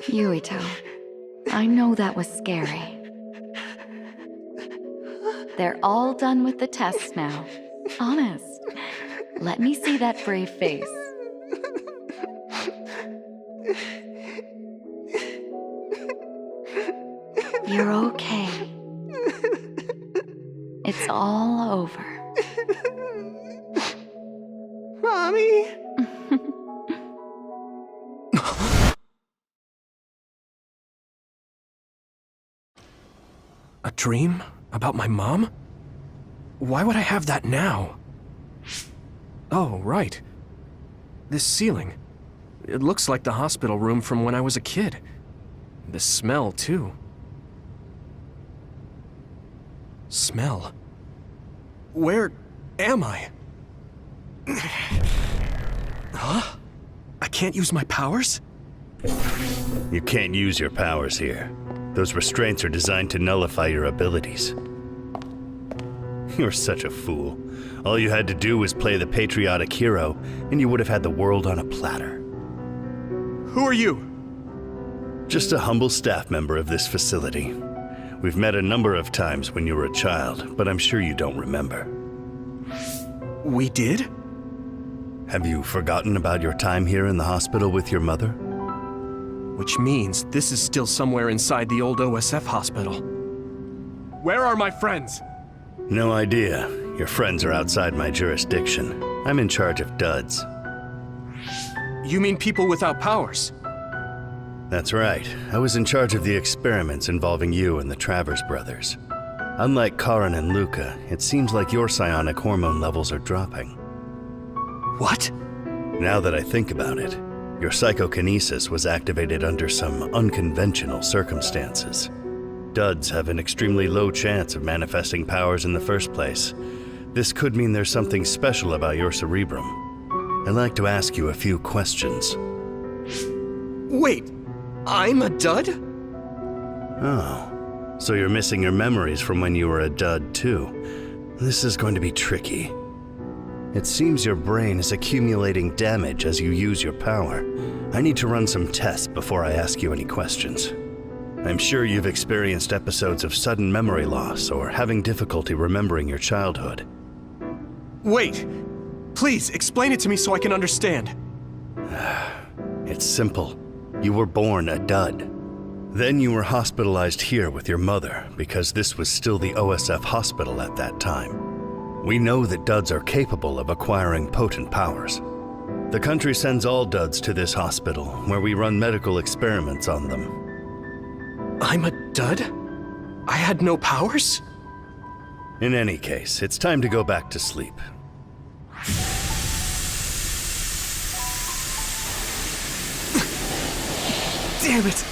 Yuito, I know that was scary. They're all done with the tests now. Honest. Let me see that brave face. You're okay. It's all over. Mommy! A dream? About my mom? Why would I have that now? Oh, right. This ceiling. It looks like the hospital room from when I was a kid. The smell, too. Smell? Where am I? Huh? I can't use my powers? You can't use your powers here. Those restraints are designed to nullify your abilities. You're such a fool. All you had to do was play the patriotic hero, and you would have had the world on a platter. Who are you? Just a humble staff member of this facility. We've met a number of times when you were a child, but I'm sure you don't remember. We did? Have you forgotten about your time here in the hospital with your mother? Which means this is still somewhere inside the old OSF hospital. Where are my friends? No idea. Your friends are outside my jurisdiction. I'm in charge of duds. You mean people without powers? That's right. I was in charge of the experiments involving you and the Travers brothers. Unlike Karin and Luca, it seems like your psionic hormone levels are dropping. What? Now that I think about it, your psychokinesis was activated under some unconventional circumstances. Duds have an extremely low chance of manifesting powers in the first place. This could mean there's something special about your cerebrum. I'd like to ask you a few questions. Wait, I'm a dud? Oh, so you're missing your memories from when you were a dud too. This is going to be tricky. It seems your brain is accumulating damage as you use your power. I need to run some tests before I ask you any questions. I'm sure you've experienced episodes of sudden memory loss or having difficulty remembering your childhood. Wait, please explain it to me so I can understand. It's simple. You were born a dud. Then you were hospitalized here with your mother because this was still the OSF hospital at that time. We know that duds are capable of acquiring potent powers. The country sends all duds to this hospital, where we run medical experiments on them. I'm a dud? I had no powers? In any case, it's time to go back to sleep. Damn it!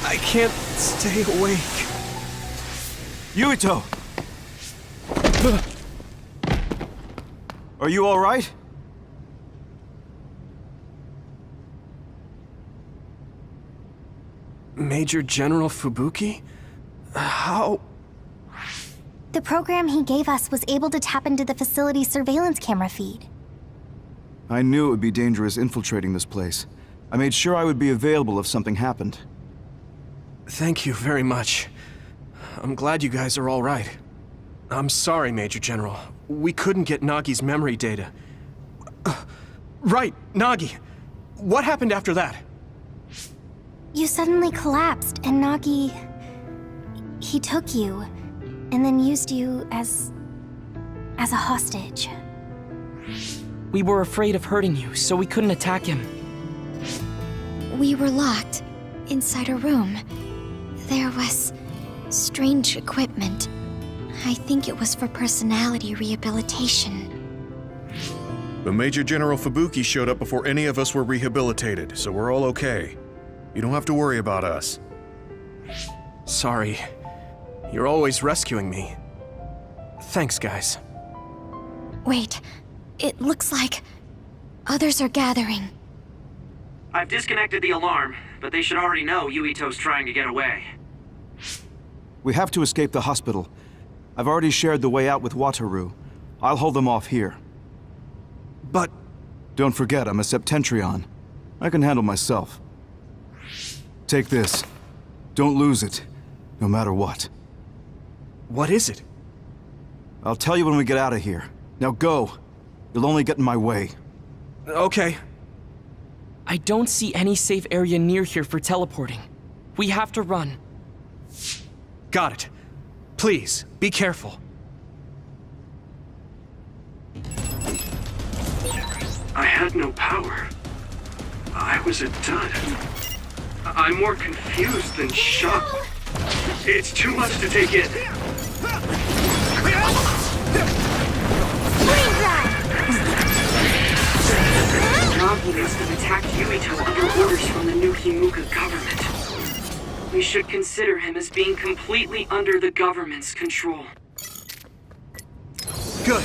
I can't stay awake. Yuito! Are you all right? Major General Fubuki? How? The program he gave us was able to tap into the facility's surveillance camera feed. I knew it would be dangerous infiltrating this place. I made sure I would be available if something happened. Thank you very much. I'm glad you guys are all right. I'm sorry, Major General. We couldn't get Nagi's memory data. Right, Nagi. What happened after that? You suddenly collapsed, and Nagi... he took you, and then used you as a hostage. We were afraid of hurting you, so we couldn't attack him. We were locked inside a room. There was strange equipment. I think it was for personality rehabilitation. But Major General Fubuki showed up before any of us were rehabilitated, so we're all okay. You don't have to worry about us. Sorry. You're always rescuing me. Thanks, guys. Wait, it looks like others are gathering. I've disconnected the alarm, but they should already know Yuito's trying to get away. We have to escape the hospital. I've already shared the way out with Wataru. I'll hold them off here. But... Don't forget, I'm a Septentrion. I can handle myself. Take this. Don't lose it, no matter what. What is it? I'll tell you when we get out of here. Now go. You'll only get in my way. Okay. I don't see any safe area near here for teleporting. We have to run. Got it. Please, be careful. I had no power. I was a dud. I'm more confused than shocked. It's too much to take in. Navi must have attacked Yuito under orders from the new Himuka government. We should consider him as being completely under the government's control. Good.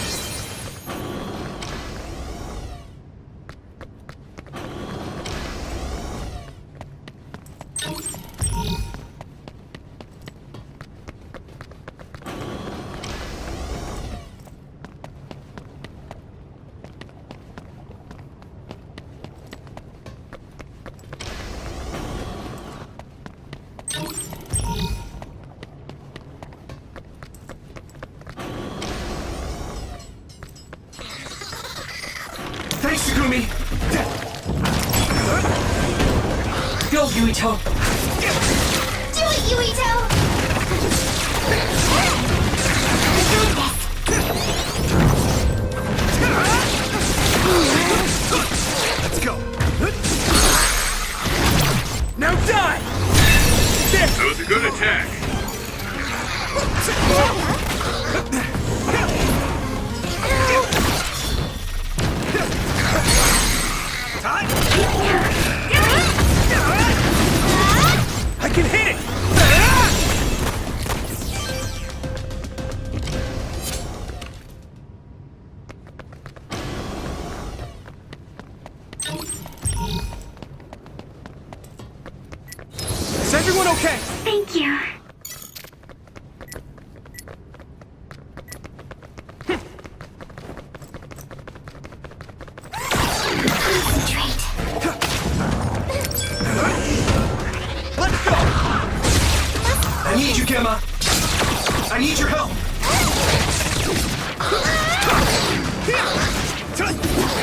Thanks, Takumi! Go, Yuito! Do it, Yuito! Let's go! Now die! That was a good attack. I can hit it! Is everyone okay? Thank you. Let's go! I need you, Gemma! I need your help!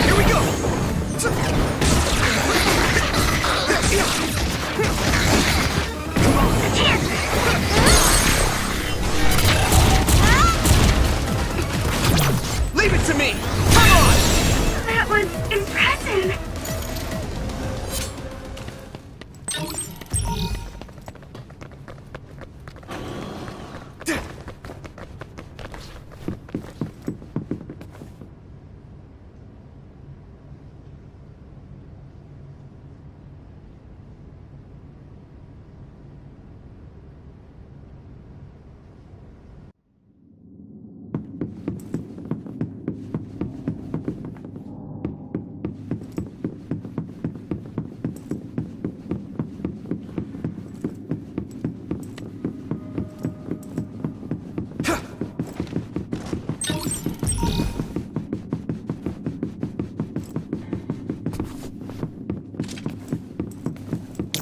Here we go! Leave it to me! Come on! That was impressive.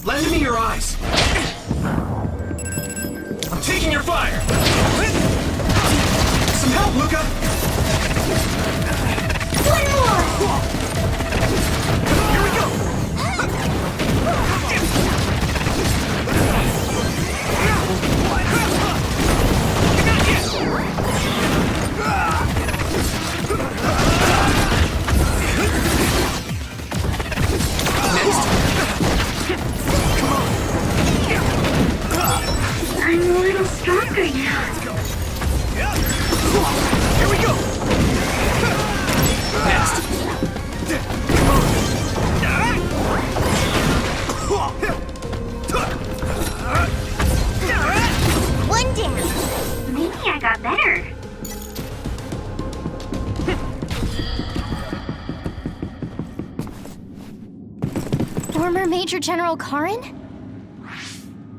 Lend me your eyes! I'm taking your fire! Some help, Luca! One more! Here we go! I'm a little stronger now. Here we go! Next! One down. Maybe I got better. Former Major General Karin?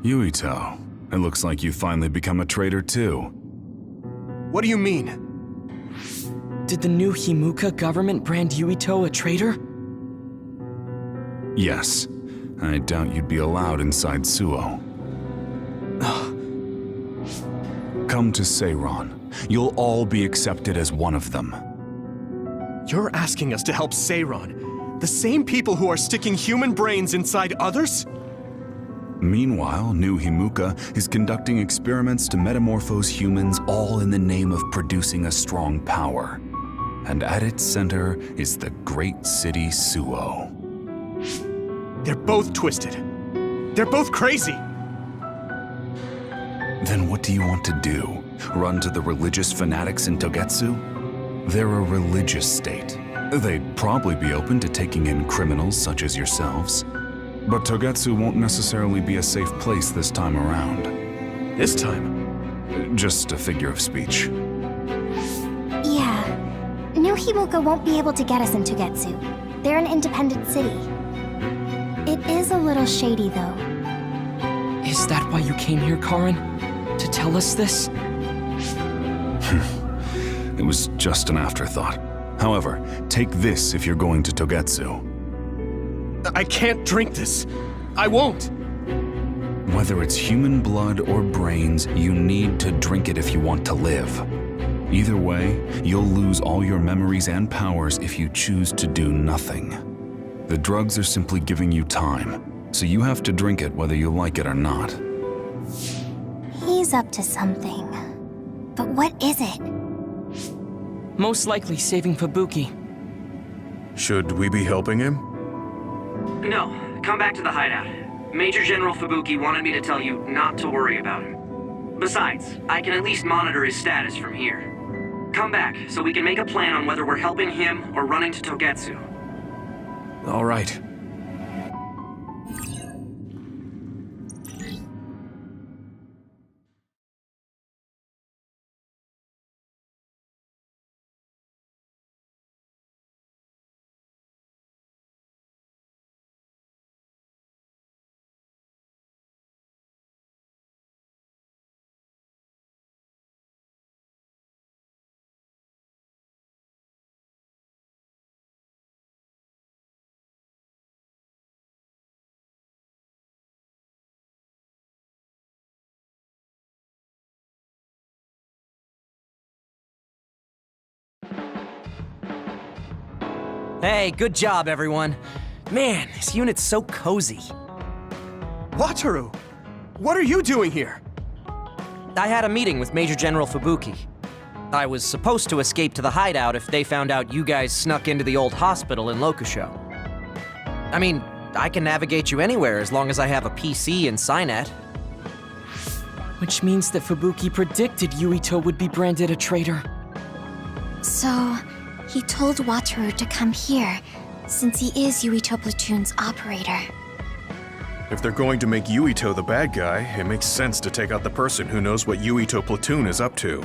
Yuito, it looks like you finally become a traitor too. What do you mean? Did the new Himuka government brand Yuito a traitor? Yes, I doubt you'd be allowed inside Suo. Come to Seiron. You'll all be accepted as one of them. You're asking us to help Seiron, the same people who are sticking human brains inside others? Meanwhile, New Himuka is conducting experiments to metamorphose humans, all in the name of producing a strong power. And at its center is the great city Suo. They're both twisted. They're both crazy. Then what do you want to do? Run to the religious fanatics in Togetsu? They're a religious state. They'd probably be open to taking in criminals such as yourselves. But Togetsu won't necessarily be a safe place this time around. This time? Just a figure of speech. Yeah. New Himuka won't be able to get us into Getsu. They're an independent city. It is a little shady, though. Is that why you came here, Karin? To tell us this? It was just an afterthought. However, take this if you're going to Togetsu. I can't drink this. I won't. Whether it's human blood or brains, you need to drink it if you want to live. Either way, you'll lose all your memories and powers if you choose to do nothing. The drugs are simply giving you time, so you have to drink it whether you like it or not. He's up to something. But what is it? Most likely saving Fubuki. Should we be helping him? No, come back to the hideout. Major General Fubuki wanted me to tell you not to worry about him. Besides, I can at least monitor his status from here. Come back, so we can make a plan on whether we're helping him or running to Togetsu. All right. Hey, good job, everyone. Man, this unit's so cozy. Wataru! What are you doing here? I had a meeting with Major General Fubuki. I was supposed to escape to the hideout if they found out you guys snuck into the old hospital in Lokusho. I mean, I can navigate you anywhere as long as I have a PC and Cynet. Which means that Fubuki predicted Yuito would be branded a traitor. So, he told Wataru to come here, since he is Yuito Platoon's operator. If they're going to make Yuito the bad guy, it makes sense to take out the person who knows what Yuito Platoon is up to.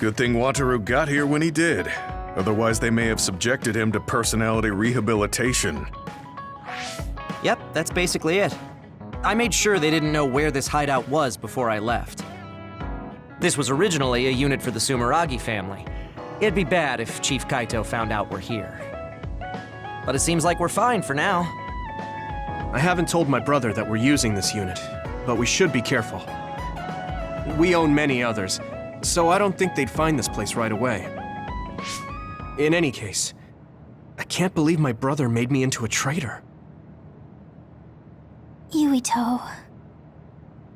Good thing Wataru got here when he did. Otherwise, they may have subjected him to personality rehabilitation. Yep, that's basically it. I made sure they didn't know where this hideout was before I left. This was originally a unit for the Sumeragi family. It'd be bad if Chief Kaito found out we're here. But it seems like we're fine for now. I haven't told my brother that we're using this unit, but we should be careful. We own many others, so I don't think they'd find this place right away. In any case, I can't believe my brother made me into a traitor. Yuito.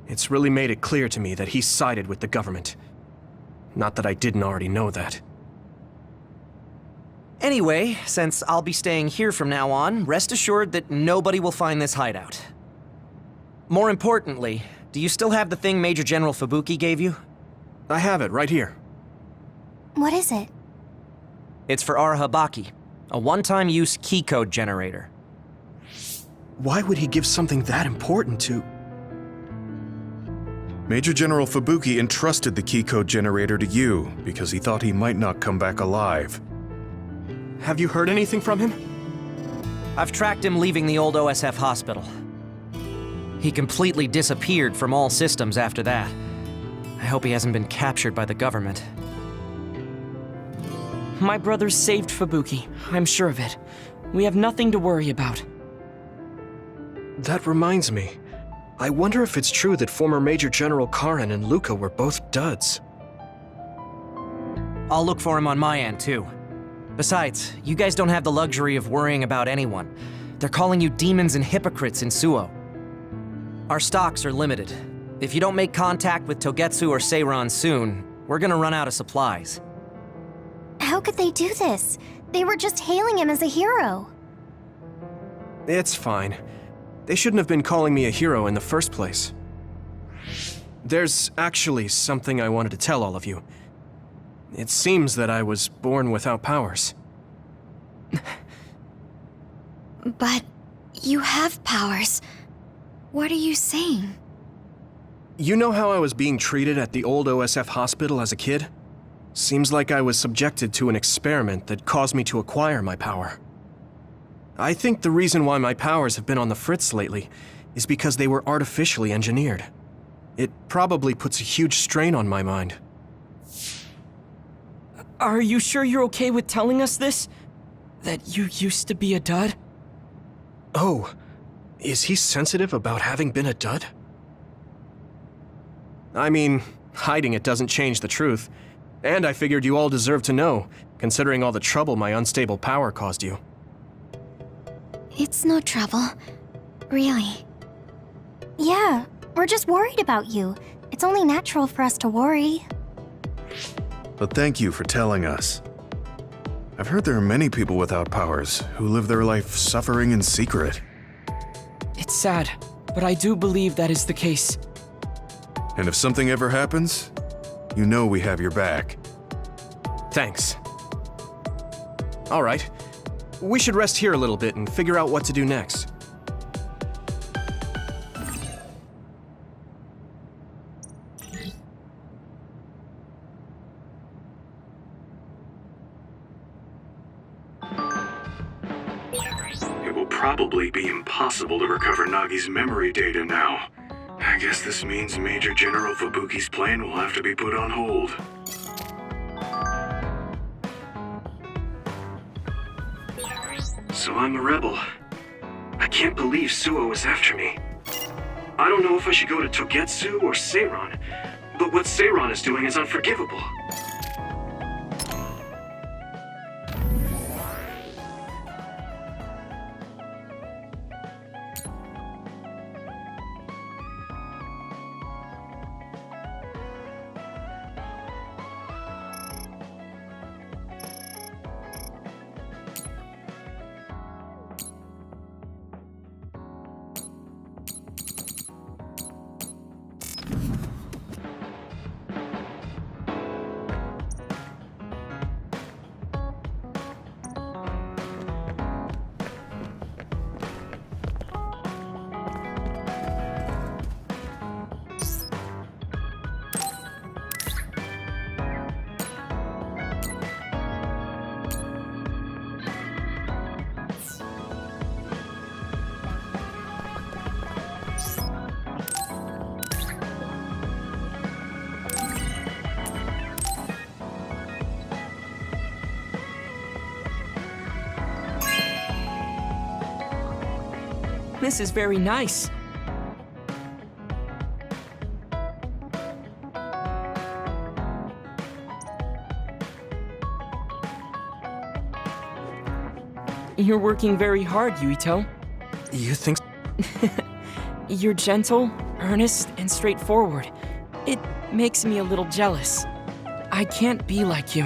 It's really made it clear to me that he sided with the government. Not that I didn't already know that. Anyway, since I'll be staying here from now on, rest assured that nobody will find this hideout. More importantly, do you still have the thing Major General Fubuki gave you? I have it right here. What is it? It's for Arahabaki, a one-time use key code generator. Why would he give something that important to... Major General Fubuki entrusted the key code generator to you because he thought he might not come back alive. Have you heard anything from him? I've tracked him leaving the old OSF hospital. He completely disappeared from all systems after that. I hope he hasn't been captured by the government. My brother saved Fubuki, I'm sure of it. We have nothing to worry about. That reminds me. I wonder if it's true that former Major General Karen and Luca were both duds. I'll look for him on my end, too. Besides, you guys don't have the luxury of worrying about anyone. They're calling you demons and hypocrites in Suo. Our stocks are limited. If you don't make contact with Togetsu or Seiran soon, we're gonna run out of supplies. How could they do this? They were just hailing him as a hero. It's fine. They shouldn't have been calling me a hero in the first place. There's actually something I wanted to tell all of you. It seems that I was born without powers. But you have powers. What are you saying? You know how I was being treated at the old OSF hospital as a kid? Seems like I was subjected to an experiment that caused me to acquire my power. I think the reason why my powers have been on the fritz lately is because they were artificially engineered. It probably puts a huge strain on my mind. Are you sure you're okay with telling us this? That you used to be a dud? Oh, is he sensitive about having been a dud? I mean, hiding it doesn't change the truth. And I figured you all deserve to know, considering all the trouble my unstable power caused you. It's no trouble. Really. Yeah, we're just worried about you. It's only natural for us to worry. But thank you for telling us. I've heard there are many people without powers who live their life suffering in secret. It's sad, but I do believe that is the case. And if something ever happens, you know we have your back. Thanks. All right. We should rest here a little bit and figure out what to do next. It will probably be impossible to recover Nagi's memory data now. I guess this means Major General Fubuki's plan will have to be put on hold. So I'm a rebel. I can't believe Suo is after me. I don't know if I should go to Togetsu or Seiran, but what Seiran is doing is unforgivable. This is very nice. You're working very hard, Yuito. You think? You're gentle, earnest, and straightforward. It makes me a little jealous. I can't be like you,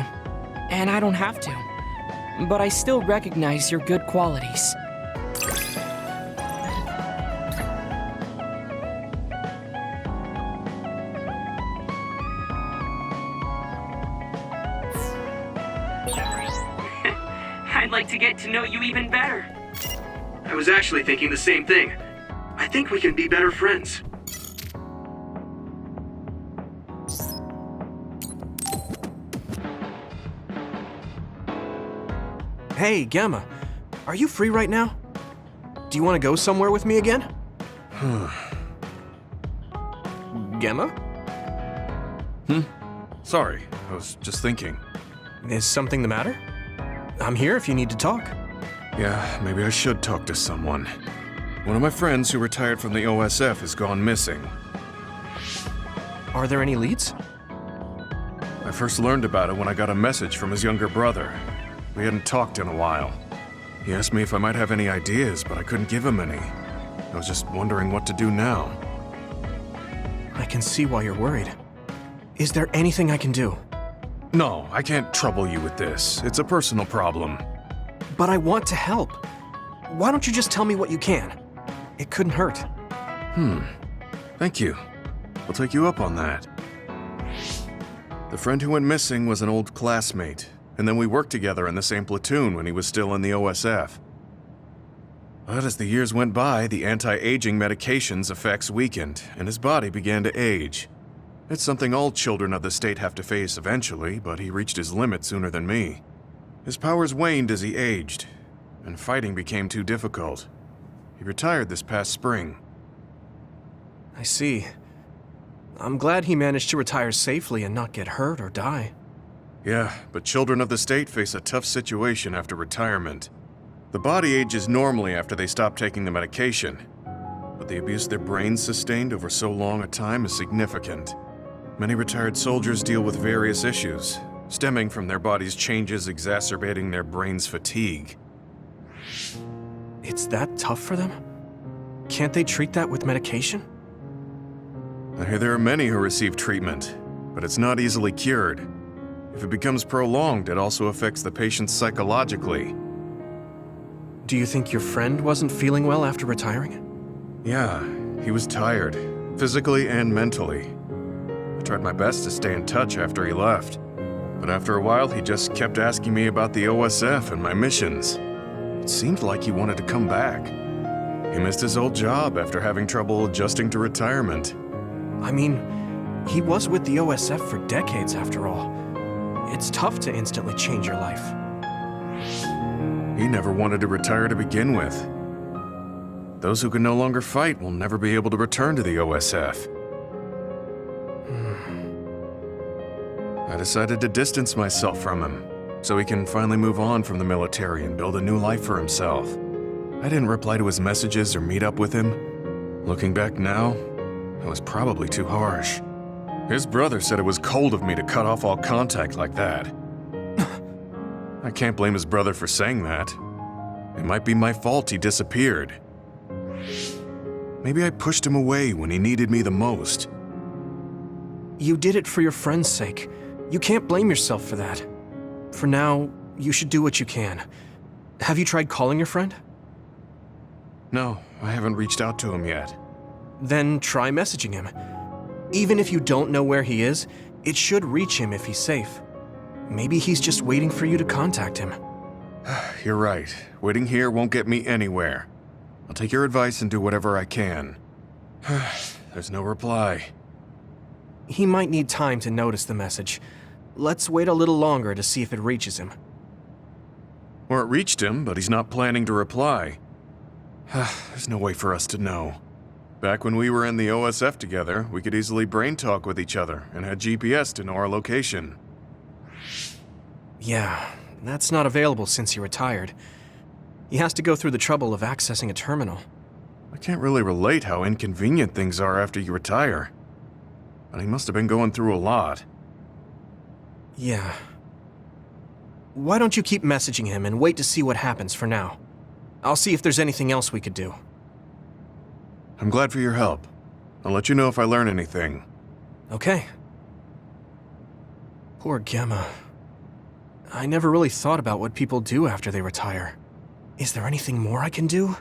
and I don't have to. But I still recognize your good qualities. I'd like to get to know you even better. I was actually thinking the same thing. I think we can be better friends. Hey, Gamma. Are you free right now? Do you want to go somewhere with me again? Gamma? Sorry, I was just thinking. Is something the matter? I'm here if you need to talk. Yeah, maybe I should talk to someone. One of my friends who retired from the OSF has gone missing. Are there any leads? I first learned about it when I got a message from his younger brother. We hadn't talked in a while. He asked me if I might have any ideas, but I couldn't give him any. I was just wondering what to do now. I can see why you're worried. Is there anything I can do? No, I can't trouble you with this. It's a personal problem. But I want to help. Why don't you just tell me what you can? It couldn't hurt. Thank you. I'll take you up on that. The friend who went missing was an old classmate, and then we worked together in the same platoon when he was still in the OSF. But as the years went by, the anti-aging medication's effects weakened, and his body began to age. It's something all children of the state have to face eventually, but he reached his limit sooner than me. His powers waned as he aged, and fighting became too difficult. He retired this past spring. I see. I'm glad he managed to retire safely and not get hurt or die. Yeah, but children of the state face a tough situation after retirement. The body ages normally after they stop taking the medication, but the abuse their brains sustained over so long a time is significant. Many retired soldiers deal with various issues, stemming from their body's changes exacerbating their brain's fatigue. It's that tough for them? Can't they treat that with medication? I hear there are many who receive treatment, but it's not easily cured. If it becomes prolonged, it also affects the patient psychologically. Do you think your friend wasn't feeling well after retiring? Yeah, he was tired, physically and mentally. I tried my best to stay in touch after he left, but after a while he just kept asking me about the OSF and my missions. It seemed like he wanted to come back. He missed his old job after having trouble adjusting to retirement. I mean, he was with the OSF for decades after all. It's tough to instantly change your life. He never wanted to retire to begin with. Those who can no longer fight will never be able to return to the OSF. I decided to distance myself from him, so he can finally move on from the military and build a new life for himself. I didn't reply to his messages or meet up with him. Looking back now, I was probably too harsh. His brother said it was cold of me to cut off all contact like that. I can't blame his brother for saying that. It might be my fault he disappeared. Maybe I pushed him away when he needed me the most. You did it for your friend's sake. You can't blame yourself for that. For now, you should do what you can. Have you tried calling your friend? No, I haven't reached out to him yet. Then try messaging him. Even if you don't know where he is, it should reach him if he's safe. Maybe he's just waiting for you to contact him. You're right. Waiting here won't get me anywhere. I'll take your advice and do whatever I can. There's no reply. He might need time to notice the message. Let's wait a little longer to see if it reaches him. Or it reached him, but he's not planning to reply. There's no way for us to know. Back when we were in the OSF together, we could easily brain talk with each other and had GPS to know our location. Yeah, that's not available since he retired. He has to go through the trouble of accessing a terminal. I can't really relate how inconvenient things are after you retire. But he must have been going through a lot. Yeah. Why don't you keep messaging him and wait to see what happens for now? I'll see if there's anything else we could do. I'm glad for your help. I'll let you know if I learn anything. Okay. Poor Gemma. I never really thought about what people do after they retire. Is there anything more I can do?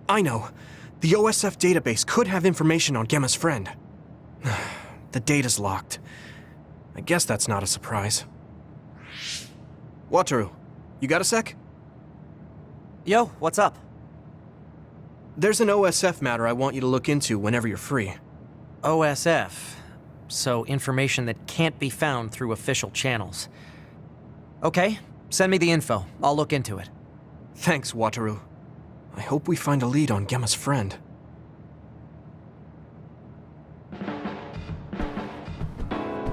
I know. The OSF database could have information on Gemma's friend. The data's locked. I guess that's not a surprise. Wataru, you got a sec? Yo, what's up? There's an OSF matter I want you to look into whenever you're free. OSF. So information that can't be found through official channels. Okay, send me the info. I'll look into it. Thanks, Wataru. I hope we find a lead on Gemma's friend.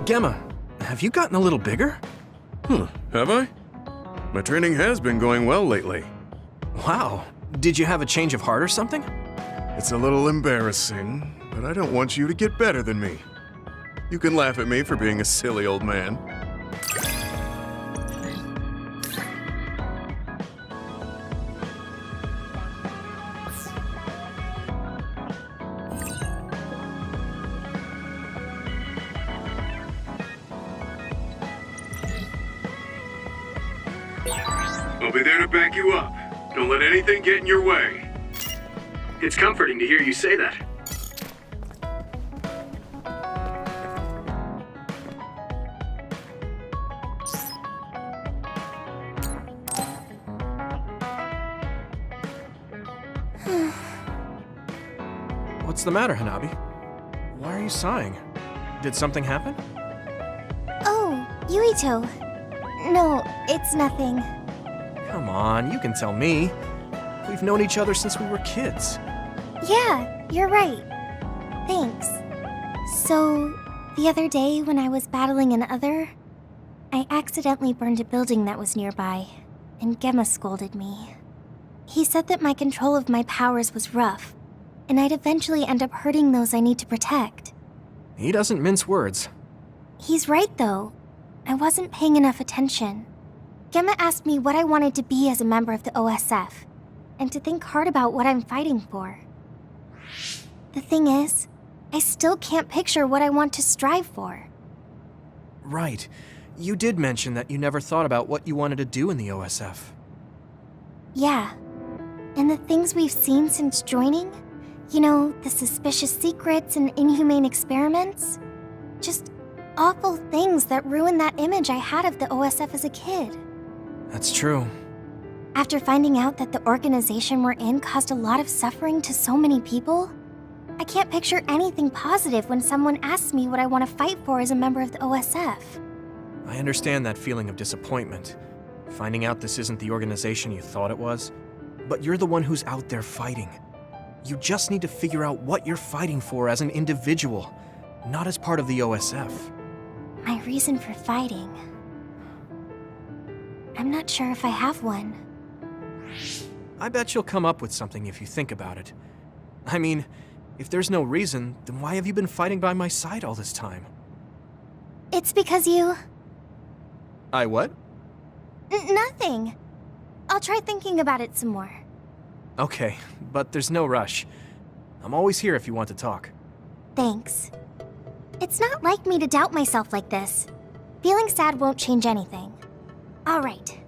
Gemma, have you gotten a little bigger? Have I? My training has been going well lately. Wow, Did you have a change of heart or something? It's a little embarrassing, but I don't want you to get better than me. You can laugh at me for being a silly old man. I'll be there to back you up. Don't let anything get in your way. It's comforting to hear you say that. What's the matter, Hanabi? Why are you sighing? Did something happen? Oh, Yuito. No, it's nothing. Come on, you can tell me. We've known each other since we were kids. Yeah, you're right. Thanks. So, the other day when I was battling an other, I accidentally burned a building that was nearby, and Gemma scolded me. He said that my control of my powers was rough, and I'd eventually end up hurting those I need to protect. He doesn't mince words. He's right, though. I wasn't paying enough attention. Gemma asked me what I wanted to be as a member of the OSF, and to think hard about what I'm fighting for. The thing is, I still can't picture what I want to strive for. Right. You did mention that you never thought about what you wanted to do in the OSF. Yeah. And the things we've seen since joining? You know, the suspicious secrets and inhumane experiments? Just awful things that ruined that image I had of the OSF as a kid. That's true. After finding out that the organization we're in caused a lot of suffering to so many people, I can't picture anything positive when someone asks me what I want to fight for as a member of the OSF. I understand that feeling of disappointment. Finding out this isn't the organization you thought it was. But you're the one who's out there fighting. You just need to figure out what you're fighting for as an individual, not as part of the OSF. My reason for fighting. I'm not sure if I have one. I bet you'll come up with something if you think about it. I mean, if there's no reason, then why have you been fighting by my side all this time? It's because you... I what? Nothing. I'll try thinking about it some more. Okay, but there's no rush. I'm always here if you want to talk. Thanks. It's not like me to doubt myself like this. Feeling sad won't change anything. All right.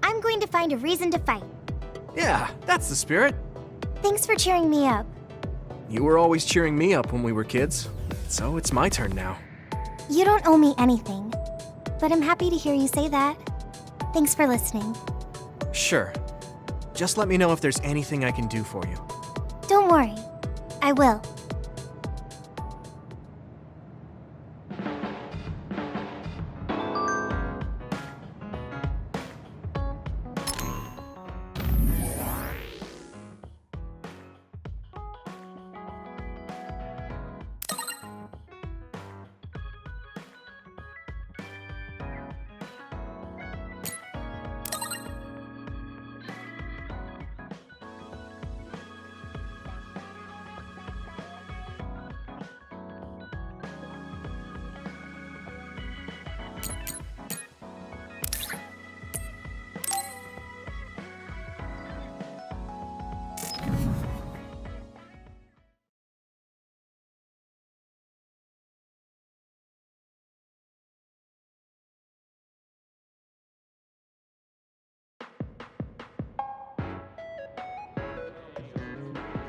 I'm going to find a reason to fight. Yeah, that's the spirit. Thanks for cheering me up. You were always cheering me up when we were kids, so it's my turn now. You don't owe me anything, but I'm happy to hear you say that. Thanks for listening. Sure. Just let me know if there's anything I can do for you. Don't worry. I will.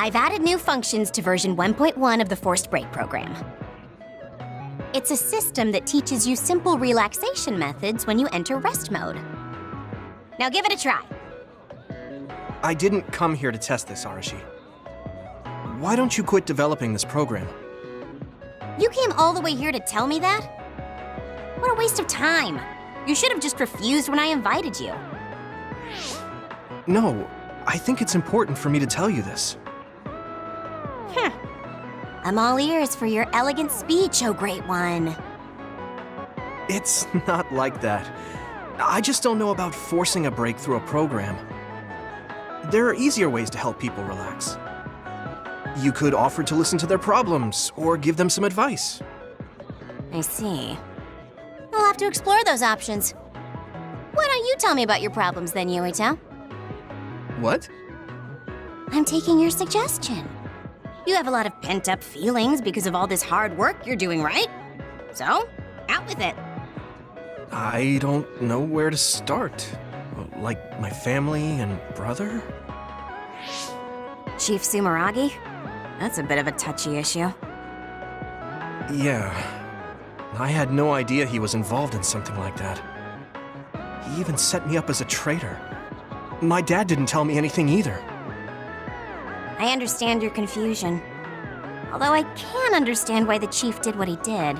I've added new functions to version 1.1 of the Forced Break program. It's a system that teaches you simple relaxation methods when you enter rest mode. Now give it a try. I didn't come here to test this, Arashi. Why don't you quit developing this program? You came all the way here to tell me that? What a waste of time. You should have just refused when I invited you. No, I think it's important for me to tell you this. I'm all ears for your elegant speech, oh great one. It's not like that. I just don't know about forcing a break through a program. There are easier ways to help people relax. You could offer to listen to their problems, or give them some advice. I see. I'll have to explore those options. Why don't you tell me about your problems then, Yuito? What? I'm taking your suggestion. You have a lot of pent-up feelings because of all this hard work you're doing, right? So, out with it. I don't know where to start. Like my family and brother? Chief Sumeragi? That's a bit of a touchy issue. Yeah. I had no idea he was involved in something like that. He even set me up as a traitor. My dad didn't tell me anything either. I understand your confusion. Although I can understand why the chief did what he did.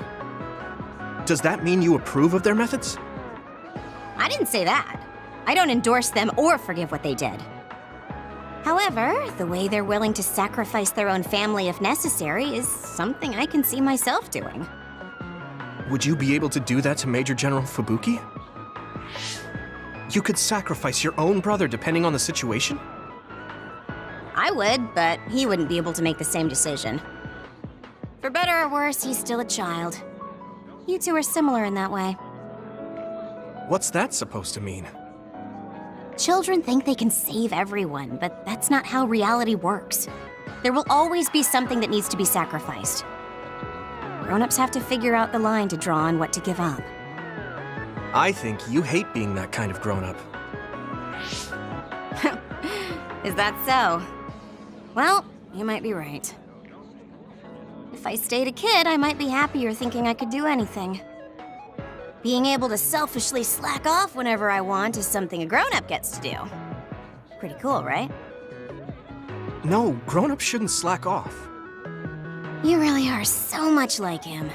Does that mean you approve of their methods? I didn't say that. I don't endorse them or forgive what they did. However, the way they're willing to sacrifice their own family if necessary is something I can see myself doing. Would you be able to do that to Major General Fubuki? You could sacrifice your own brother depending on the situation? I would, but he wouldn't be able to make the same decision. For better or worse, he's still a child. You two are similar in that way. What's that supposed to mean? Children think they can save everyone, but that's not how reality works. There will always be something that needs to be sacrificed. Grown-ups have to figure out the line to draw on what to give up. I think you hate being that kind of grown-up. Is that so? Well, you might be right. If I stayed a kid, I might be happier thinking I could do anything. Being able to selfishly slack off whenever I want is something a grown-up gets to do. Pretty cool, right? No, grown-ups shouldn't slack off. You really are so much like him.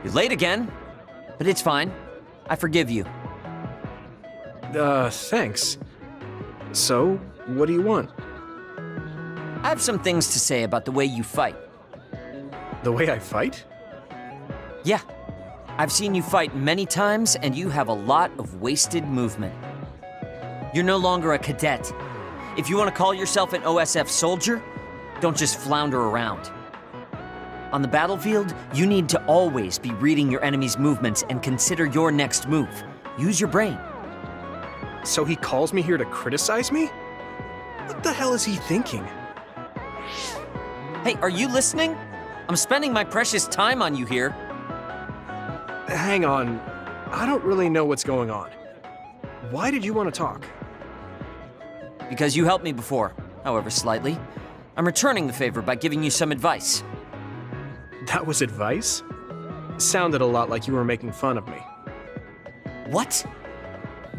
You're late again, but it's fine. I forgive you. Thanks. So, what do you want? I have some things to say about the way you fight. The way I fight? Yeah. I've seen you fight many times, and you have a lot of wasted movement. You're no longer a cadet. If you want to call yourself an OSF soldier, don't just flounder around. On the battlefield, you need to always be reading your enemy's movements and consider your next move. Use your brain. So he calls me here to criticize me? What the hell is he thinking? Hey, are you listening? I'm spending my precious time on you here. Hang on. I don't really know what's going on. Why did you want to talk? Because you helped me before, however slightly. I'm returning the favor by giving you some advice. That was advice? Sounded a lot like you were making fun of me. What?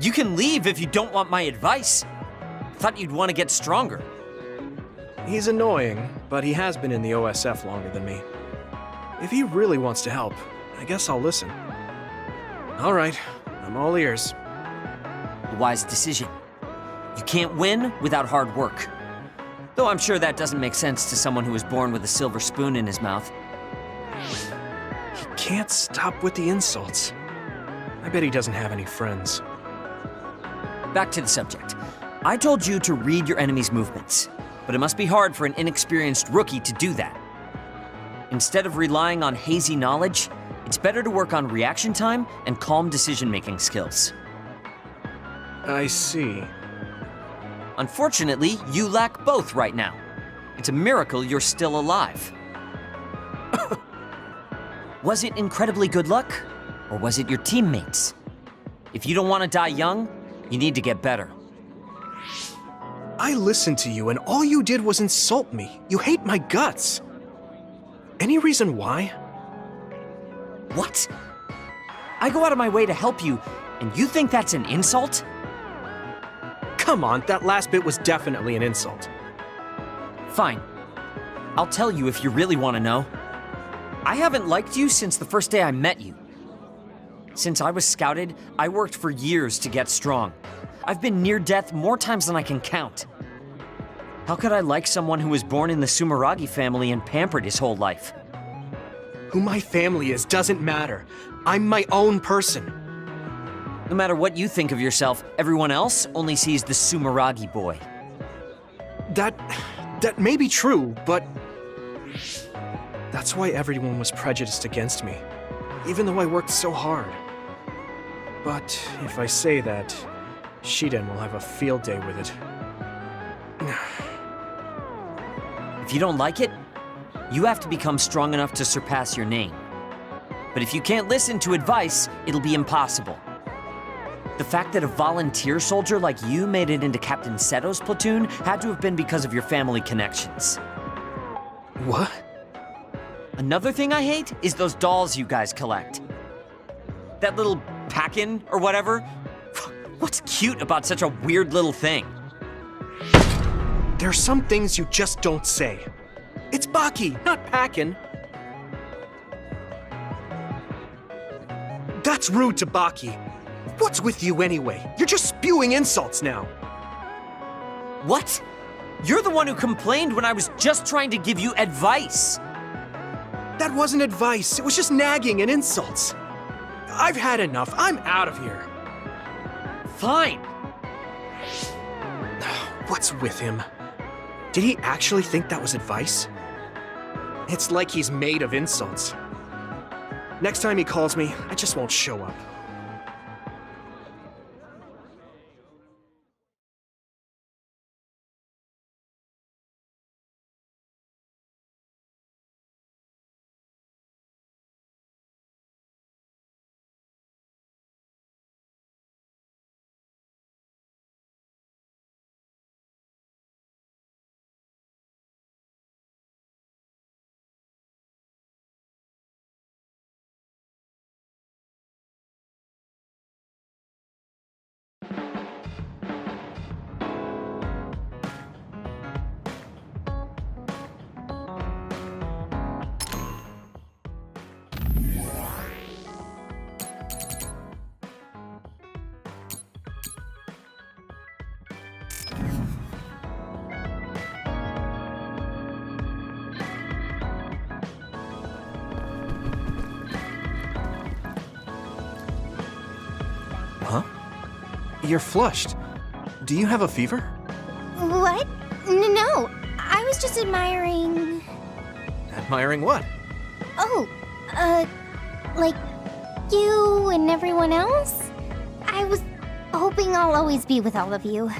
You can leave if you don't want my advice. Thought you'd want to get stronger. He's annoying, but he has been in the OSF longer than me. If he really wants to help, I guess I'll listen. All right, I'm all ears. A wise decision. You can't win without hard work. Though I'm sure that doesn't make sense to someone who was born with a silver spoon in his mouth. can't stop with the insults. I bet he doesn't have any friends. Back to the subject. I told you to read your enemy's movements, but it must be hard for an inexperienced rookie to do that. Instead of relying on hazy knowledge, it's better to work on reaction time and calm decision-making skills. I see. Unfortunately, you lack both right now. It's a miracle you're still alive. Was it incredibly good luck, or was it your teammates? If you don't want to die young, you need to get better. I listened to you and all you did was insult me. You hate my guts. Any reason why? What? I go out of my way to help you, and you think that's an insult? Come on, that last bit was definitely an insult. Fine. I'll tell you if you really want to know. I haven't liked you since the first day I met you. Since I was scouted, I worked for years to get strong. I've been near death more times than I can count. How could I like someone who was born in the Sumeragi family and pampered his whole life? Who my family is doesn't matter. I'm my own person. No matter what you think of yourself, everyone else only sees the Sumeragi boy. That may be true, but that's why everyone was prejudiced against me, even though I worked so hard. But if I say that, Shiden will have a field day with it. If you don't like it, you have to become strong enough to surpass your name. But if you can't listen to advice, it'll be impossible. The fact that a volunteer soldier like you made it into Captain Seto's platoon had to have been because of your family connections. What? Another thing I hate is those dolls you guys collect. That little pack-in or whatever. What's cute about such a weird little thing? There are some things you just don't say. It's Baki, not Packin. That's rude to Baki. What's with you anyway? You're just spewing insults now. What? You're the one who complained when I was just trying to give you advice. That wasn't advice. It was just nagging and insults. I've had enough. I'm out of here. Fine. What's with him? Did he actually think that was advice? It's like he's made of insults. Next time he calls me, I just won't show up. Huh? You're flushed. Do you have a fever? What? No, I was just admiring... Admiring what? Oh, like you and everyone else? I was hoping I'll always be with all of you.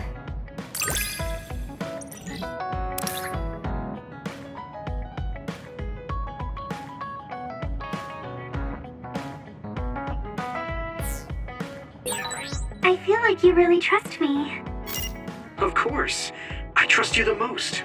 I feel like you really trust me. Of course. I trust you the most.